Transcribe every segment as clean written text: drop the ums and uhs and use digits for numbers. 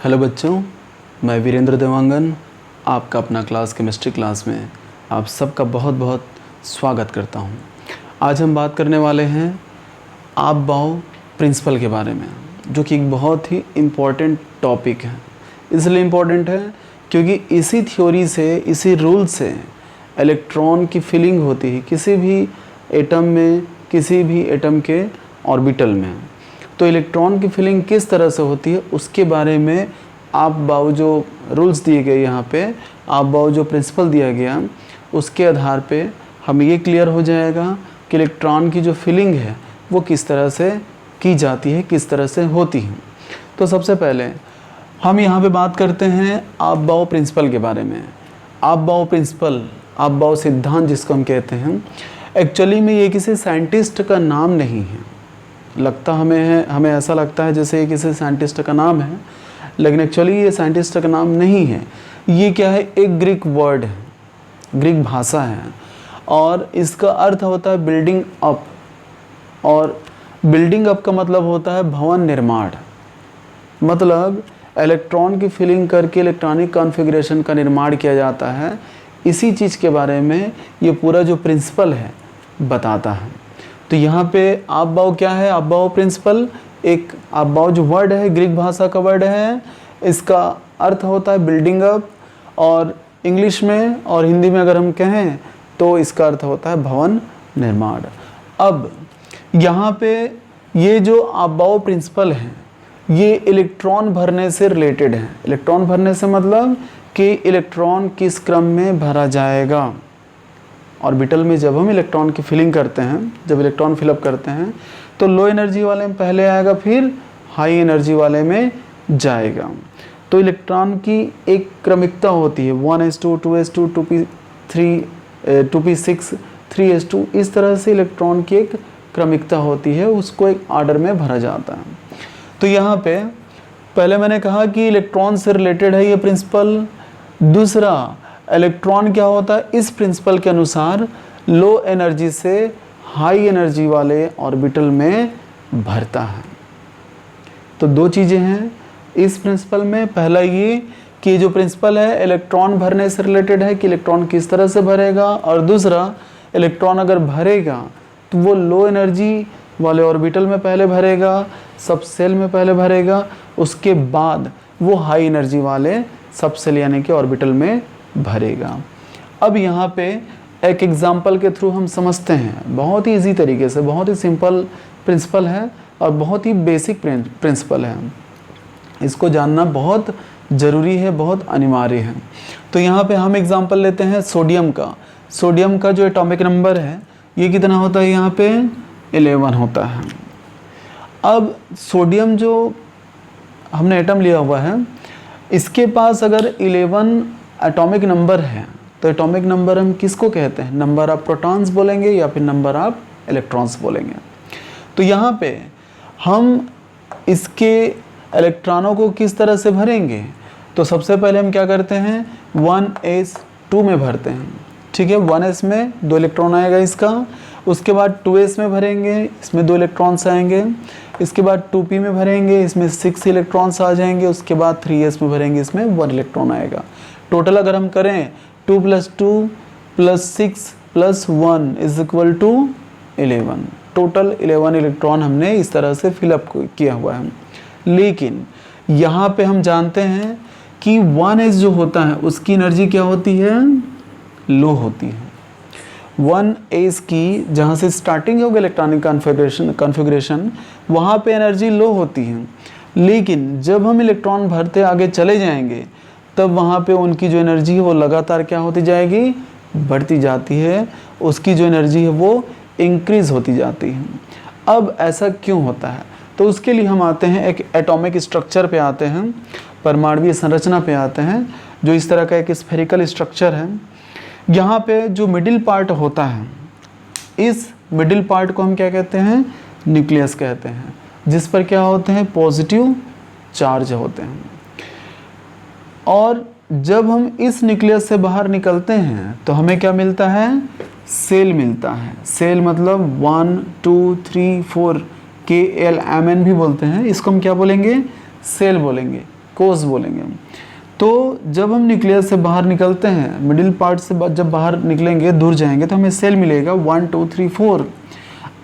Hello बच्चों, मैं वीरेंद्र देवांगन आपका अपना क्लास केमिस्ट्री क्लास में आप सबका बहुत बहुत स्वागत करता हूं। आज हम बात करने वाले हैं आप-बाओ प्रिंसिपल के बारे में, जो कि एक बहुत ही इम्पॉर्टेंट टॉपिक है। इसलिए इम्पॉर्टेंट है क्योंकि इसी थ्योरी से, इसी रूल से इलेक्ट्रॉन की फिलिंग होती है किसी भी एटम में, किसी भी एटम के ऑर्बिटल में। तो इलेक्ट्रॉन की फिलिंग किस तरह से होती है उसके बारे में आप-बाओ जो रूल्स दिए गए यहाँ पे, आप-बाओ जो प्रिंसिपल दिया गया, उसके आधार पे हमें ये क्लियर हो जाएगा कि इलेक्ट्रॉन की जो फिलिंग है वो किस तरह से की जाती है, किस तरह से होती है। तो सबसे पहले हम यहाँ पे बात करते हैं आप-बाओ प्रिंसिपल के बारे में। आप-बाओ प्रिंसिपल, आप-बाओ सिद्धांत जिसको हम कहते हैं, एक्चुअली में ये किसी साइंटिस्ट का नाम नहीं है। हमें ऐसा लगता है जैसे ये किसी साइंटिस्ट का नाम है, लेकिन एक्चुअली ये साइंटिस्ट का नाम नहीं है। ये क्या है, एक ग्रीक वर्ड है, ग्रीक भाषा है, और इसका अर्थ होता है बिल्डिंग अप। और बिल्डिंग अप का मतलब होता है भवन निर्माण। मतलब इलेक्ट्रॉन की फिलिंग करके इलेक्ट्रॉनिक कॉन्फ़िगरेशन का निर्माण किया जाता है। इसी चीज़ के बारे में ये पूरा जो प्रिंसिपल है बताता है। तो यहाँ पे आप-बाओ क्या है, आप-बाओ प्रिंसिपल, एक आप-बाओ जो वर्ड है ग्रीक भाषा का वर्ड है, इसका अर्थ होता है बिल्डिंग अप, और इंग्लिश में और हिंदी में अगर हम कहें तो इसका अर्थ होता है भवन निर्माण। अब यहाँ पे ये जो आप-बाओ प्रिंसिपल है ये इलेक्ट्रॉन भरने से रिलेटेड है। इलेक्ट्रॉन भरने से मतलब कि इलेक्ट्रॉन किस क्रम में भरा जाएगा। ऑर्बिटल में जब हम इलेक्ट्रॉन की फिलिंग करते हैं, जब इलेक्ट्रॉन फिलअप करते हैं, तो लो एनर्जी वाले में पहले आएगा, फिर हाई एनर्जी वाले में जाएगा। तो इलेक्ट्रॉन की एक क्रमिकता होती है, 1s2, 2s2, 2p3, 2p6, 3s2, इस तरह से इलेक्ट्रॉन की एक क्रमिकता होती है, उसको एक आर्डर में भरा जाता है। तो यहाँ पे पहले मैंने कहा कि इलेक्ट्रॉन से रिलेटेड है ये प्रिंसिपल। दूसरा, इलेक्ट्रॉन क्या होता है, इस प्रिंसिपल के अनुसार लो एनर्जी से हाई एनर्जी वाले ऑर्बिटल में भरता है। तो दो चीज़ें हैं इस प्रिंसिपल में। पहला ये कि जो प्रिंसिपल है इलेक्ट्रॉन भरने से रिलेटेड है कि इलेक्ट्रॉन किस तरह से भरेगा, और दूसरा, इलेक्ट्रॉन अगर भरेगा तो वो लो एनर्जी वाले ऑर्बिटल में पहले भरेगा, सब सेल में पहले भरेगा, उसके बाद वो हाई एनर्जी वाले सब सेल यानी कि ऑर्बिटल में भरेगा। अब यहाँ पे एक एग्जाम्पल के थ्रू हम समझते हैं, बहुत ही इजी तरीके से, बहुत ही सिंपल प्रिंसिपल है और बहुत ही बेसिक प्रिंसिपल है। इसको जानना बहुत ज़रूरी है, बहुत अनिवार्य है। तो यहाँ पे हम एग्जाम्पल लेते हैं सोडियम का। सोडियम का जो एटॉमिक नंबर है ये कितना होता है, यहाँ पे 11 होता है। अब सोडियम जो हमने एटम लिया हुआ है, इसके पास अगर 11 एटॉमिक नंबर है, तो एटॉमिक नंबर हम किसको कहते हैं, नंबर ऑफ प्रोटॉन्स बोलेंगे या फिर नंबर ऑफ इलेक्ट्रॉन्स बोलेंगे। तो यहाँ पे हम इसके इलेक्ट्रॉनों को किस तरह से भरेंगे, तो सबसे पहले हम क्या करते हैं, 1s2 में भरते हैं। ठीक है, 1s में 2 इलेक्ट्रॉन आएगा इसका, उसके बाद 2s में भरेंगे, इसमें 2 इलेक्ट्रॉन्स आएंगे, इसके बाद 2p में भरेंगे, इसमें 6 इलेक्ट्रॉन्स आ जाएंगे, उसके बाद 3s में भरेंगे, इसमें 1 इलेक्ट्रॉन आएगा। टोटल अगर हम करें 2 + 2 + 6 + 1 = 11। टोटल 11 इलेक्ट्रॉन हमने इस तरह से फिलअप किया हुआ है। लेकिन यहाँ पे हम जानते हैं कि 1s जो होता है उसकी एनर्जी क्या होती है, लो होती है। 1s की जहाँ से स्टार्टिंग होगी इलेक्ट्रॉनिक कॉन्फ़िगरेशन वहाँ पे एनर्जी लो होती है। लेकिन जब हम इलेक्ट्रॉन भरते आगे चले जाएंगे तब वहाँ पे उनकी जो एनर्जी है वो लगातार क्या होती जाएगी, बढ़ती जाती है। उसकी जो एनर्जी है वो इंक्रीज़ होती जाती है। अब ऐसा क्यों होता है, तो उसके लिए हम आते हैं एक एटॉमिक स्ट्रक्चर पे आते हैं, परमाणुवीय संरचना पे आते हैं, जो इस तरह का एक स्फेरिकल स्ट्रक्चर है। यहाँ पे जो मिडिल पार्ट होता है, इस मिडिल पार्ट को हम क्या कहते हैं, न्यूक्लियस कहते हैं, जिस पर क्या होते हैं, पॉजिटिव चार्ज होते हैं। और जब हम इस न्यूक्लियस से बाहर निकलते हैं तो हमें क्या मिलता है, सेल मिलता है। सेल मतलब 1 2 3 4 KLMN भी बोलते हैं, इसको हम क्या बोलेंगे, सेल बोलेंगे। कोष बोलेंगे। तो जब हम न्यूक्लियस से बाहर निकलते हैं, मिडिल पार्ट से जब बाहर निकलेंगे, दूर जाएंगे, तो हमें सेल मिलेगा 1 2 3 4।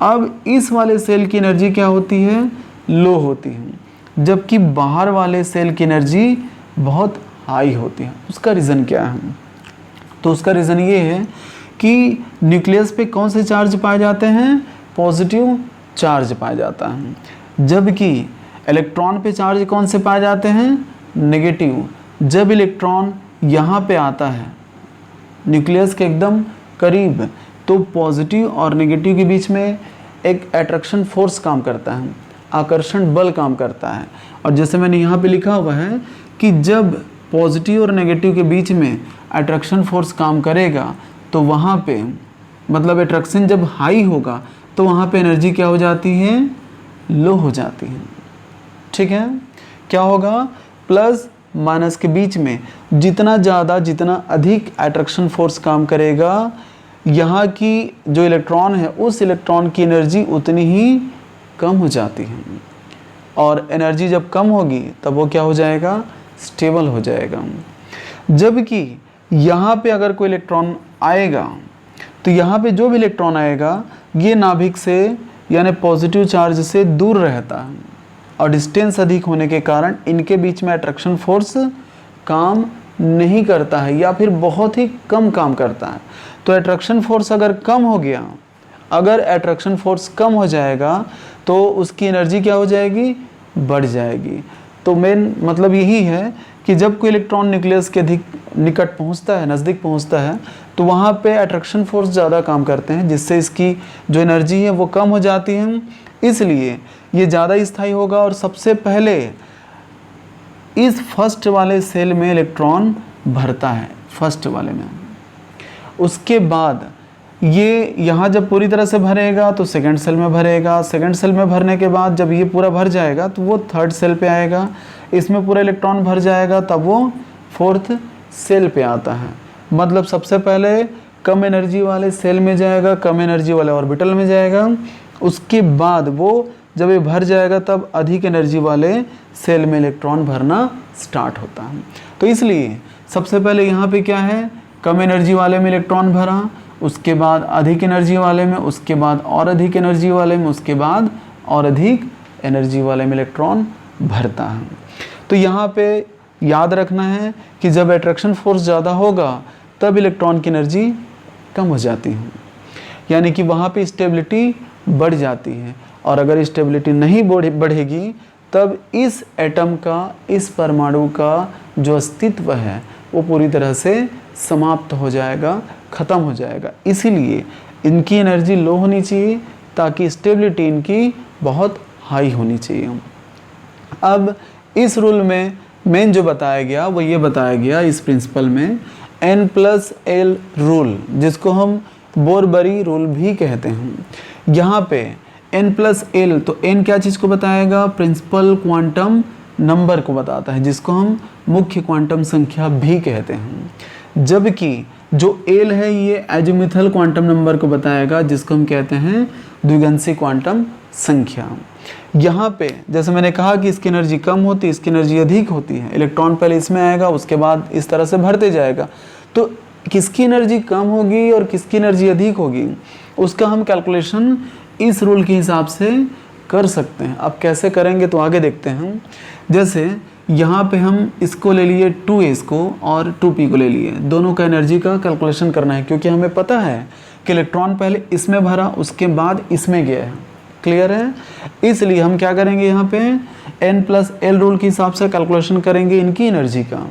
अब इस वाले सेल की एनर्जी क्या होती है? लो होती है, जबकि बाहर वाले सेल की एनर्जी बहुत हाई होती है। उसका रीज़न क्या है? तो उसका रीज़न ये है कि न्यूक्लियस पे कौन से चार्ज पाए जाते हैं? पॉजिटिव चार्ज पाया जाता है, जबकि इलेक्ट्रॉन पे चार्ज कौन से पाए जाते हैं? नेगेटिव। जब इलेक्ट्रॉन यहाँ पे आता है न्यूक्लियस के एकदम करीब, तो पॉजिटिव और नेगेटिव के बीच में एक अट्रैक्शन फोर्स काम करता है, आकर्षण बल काम करता है। और जैसे मैंने यहाँ पे लिखा हुआ है कि जब पॉजिटिव और नेगेटिव के बीच में अट्रैक्शन फोर्स काम करेगा, तो वहाँ पे मतलब अट्रैक्शन जब हाई होगा तो वहाँ पे एनर्जी क्या हो जाती है? लो हो जाती है। ठीक है, क्या होगा? प्लस माइनस के बीच में जितना ज़्यादा, जितना अधिक अट्रैक्शन फोर्स काम करेगा, यहाँ की जो इलेक्ट्रॉन है उस इलेक्ट्रॉन की एनर्जी उतनी ही कम हो जाती है। और एनर्जी जब कम होगी तब वो क्या हो जाएगा? स्टेबल हो जाएगा। जबकि यहाँ पे अगर कोई इलेक्ट्रॉन आएगा, तो यहाँ पे जो भी इलेक्ट्रॉन आएगा ये नाभिक से यानी पॉजिटिव चार्ज से दूर रहता है, और डिस्टेंस अधिक होने के कारण इनके बीच में अट्रैक्शन फोर्स काम नहीं करता है, या फिर बहुत ही कम काम करता है। तो अट्रैक्शन फोर्स अगर कम हो गया, अगर अट्रैक्शन फोर्स कम हो जाएगा तो उसकी एनर्जी क्या हो जाएगी? बढ़ जाएगी। तो मेन मतलब यही है कि जब कोई इलेक्ट्रॉन न्यूक्लियस के अधिक निकट पहुंचता है, नज़दीक पहुंचता है, तो वहाँ पे अट्रैक्शन फोर्स ज़्यादा काम करते हैं, जिससे इसकी जो एनर्जी है वो कम हो जाती है। इसलिए ये ज़्यादा स्थायी होगा। और सबसे पहले इस फर्स्ट वाले सेल में इलेक्ट्रॉन भरता है, फर्स्ट वाले में। उसके बाद ये यहाँ जब पूरी तरह से भरेगा तो सेकंड सेल में भरेगा। सेकंड सेल में भरने के बाद जब ये पूरा भर जाएगा तो वो थर्ड सेल पे आएगा, इसमें पूरा इलेक्ट्रॉन भर जाएगा, तब वो फोर्थ सेल पे आता है। मतलब सबसे पहले कम एनर्जी वाले सेल में जाएगा, कम एनर्जी वाले ऑर्बिटल में जाएगा। उसके बाद वो जब ये भर जाएगा तब अधिक एनर्जी वाले सेल में इलेक्ट्रॉन भरना स्टार्ट होता है। तो इसलिए सबसे पहले यहाँ पे क्या है? कम एनर्जी वाले में इलेक्ट्रॉन भरा, उसके बाद अधिक एनर्जी वाले में, उसके बाद और अधिक एनर्जी वाले में, उसके बाद और अधिक एनर्जी वाले में इलेक्ट्रॉन भरता है। तो यहाँ पे याद रखना है कि जब अट्रैक्शन फोर्स ज़्यादा होगा तब इलेक्ट्रॉन की एनर्जी कम हो जाती है, यानी कि वहाँ पे स्टेबिलिटी बढ़ जाती है। और अगर स्टेबिलिटी नहीं बढ़ेगी तब इस एटम का, इस परमाणु का जो अस्तित्व है वो पूरी तरह से समाप्त हो जाएगा, ख़त्म हो जाएगा। इसीलिए इनकी एनर्जी लो होनी चाहिए ताकि स्टेबिलिटी इनकी बहुत हाई होनी चाहिए। अब इस रूल में मेन जो बताया गया वो ये बताया गया इस प्रिंसिपल में N+L रूल, जिसको हम बोरबरी रूल भी कहते हैं। यहाँ पे N+L, तो N क्या चीज़ को बताएगा? प्रिंसिपल क्वांटम नंबर को बताता है, जिसको हम मुख्य क्वांटम संख्या भी कहते हैं। जबकि जो L है ये एजीमुथल क्वांटम नंबर को बताएगा, जिसको हम कहते हैं द्विगंशी क्वांटम संख्या। यहाँ पे जैसे मैंने कहा कि इसकी एनर्जी कम होती है, इसकी एनर्जी अधिक होती है। इलेक्ट्रॉन पहले इसमें आएगा, उसके बाद इस तरह से भरते जाएगा। तो किसकी एनर्जी कम होगी और किसकी एनर्जी अधिक होगी, उसका हम कैलकुलेशन इस रूल के हिसाब से कर सकते हैं। अब कैसे करेंगे तो आगे देखते हैं। जैसे यहाँ पे हम इसको ले लिए 2s को और 2p को ले लिए, दोनों का एनर्जी का कैलकुलेशन करना है, क्योंकि हमें पता है कि इलेक्ट्रॉन पहले इसमें भरा, उसके बाद इसमें गया है। क्लियर है? इसलिए हम क्या करेंगे, यहाँ पे N+L रूल के हिसाब से कैलकुलेशन करेंगे इनकी एनर्जी का।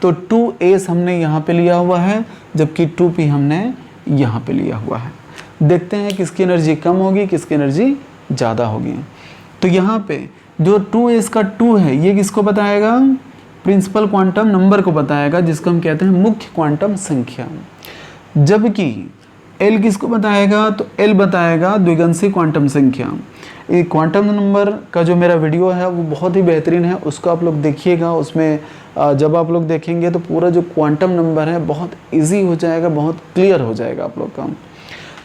तो 2s हमने यहाँ पे लिया हुआ है, जबकि 2p हमने यहाँ पे लिया हुआ है। देखते हैं किसकी एनर्जी कम होगी, किसकी एनर्जी ज़्यादा होगी। तो यहाँ पे जो 2s का 2 है ये किसको बताएगा? प्रिंसिपल क्वांटम नंबर को बताएगा, जिसको हम कहते हैं मुख्य क्वांटम संख्या। जबकि L किसको बताएगा? तो L बताएगा द्विगंशी क्वांटम संख्या। ये क्वांटम नंबर का जो मेरा वीडियो है वो बहुत ही बेहतरीन है, उसको आप लोग देखिएगा। उसमें जब आप लोग देखेंगे तो पूरा जो क्वांटम नंबर है बहुत इजी हो जाएगा, बहुत क्लियर हो जाएगा आप लोग का।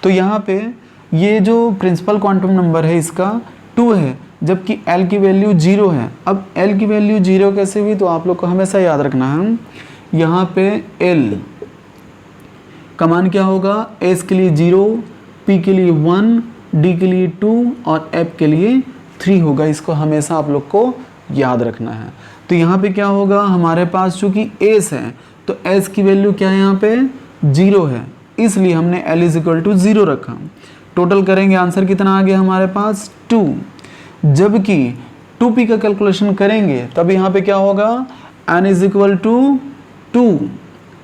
तो यहाँ पे ये जो प्रिंसिपल क्वांटम नंबर है इसका 2 है, जबकि L की वैल्यू 0 है। अब L की वैल्यू 0 कैसे हुई, तो आप लोग को हमेशा याद रखना है यहाँ पे L का मान क्या होगा, S के लिए 0, P के लिए 1, D के लिए 2 और F के लिए 3 होगा। इसको हमेशा आप लोग को याद रखना है। तो यहाँ पे क्या होगा, हमारे पास चूंकि S है तो S की वैल्यू क्या है, यहाँ पे 0 है, इसलिए हमने L इज इक्वल टू 0 रखा। टोटल करेंगे, आंसर कितना आ गया हमारे पास 2। जबकि 2p का कैलकुलेशन करेंगे तब यहाँ पे क्या होगा, n इज इक्वल टू 2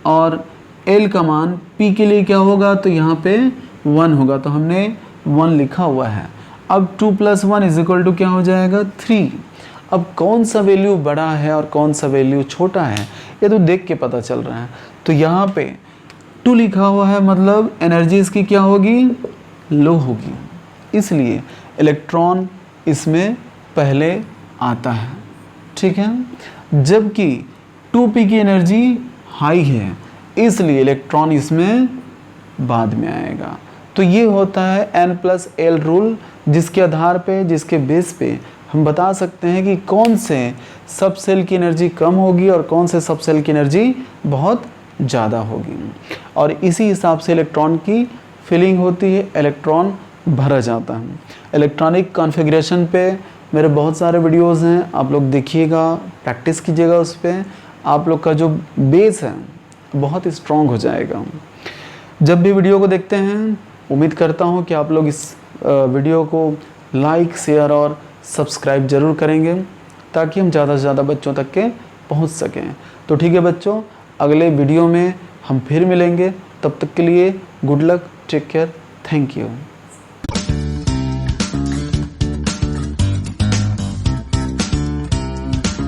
और L का मान p के लिए क्या होगा, तो यहाँ पे 1 होगा, तो हमने 1 लिखा हुआ है। अब 2 + 1 इज इक्वल टू क्या हो जाएगा 3। अब कौन सा वैल्यू बड़ा है और कौन सा वैल्यू छोटा है ये तो देख के पता चल रहा है। तो यहाँ पे 2 लिखा हुआ है, मतलब एनर्जी इसकी क्या होगी, लो होगी, इसलिए इलेक्ट्रॉन इसमें पहले आता है, ठीक है। जबकि 2p की एनर्जी हाई है, इसलिए इलेक्ट्रॉन इसमें बाद में आएगा। तो ये होता है n+l रूल, जिसके आधार पे, जिसके बेस पे हम बता सकते हैं कि कौन से सब सेल की एनर्जी कम होगी और कौन से सब सेल की एनर्जी बहुत ज़्यादा होगी। और इसी हिसाब से इलेक्ट्रॉन की फिलिंग होती है, इलेक्ट्रॉन भरा जाता है। इलेक्ट्रॉनिक कॉन्फ़िगरेशन पे मेरे बहुत सारे वीडियोस हैं, आप लोग देखिएगा, प्रैक्टिस कीजिएगा उस पर। आप लोग का जो बेस है बहुत स्ट्रॉन्ग हो जाएगा। जब भी वीडियो को देखते हैं, उम्मीद करता हूँ कि आप लोग इस वीडियो को लाइक, शेयर और सब्सक्राइब ज़रूर करेंगे, ताकि हम ज़्यादा से ज़्यादा बच्चों तक के पहुँच सकें। तो ठीक है बच्चों, अगले वीडियो में हम फिर मिलेंगे, तब तक के लिए good luck, take care, thank you.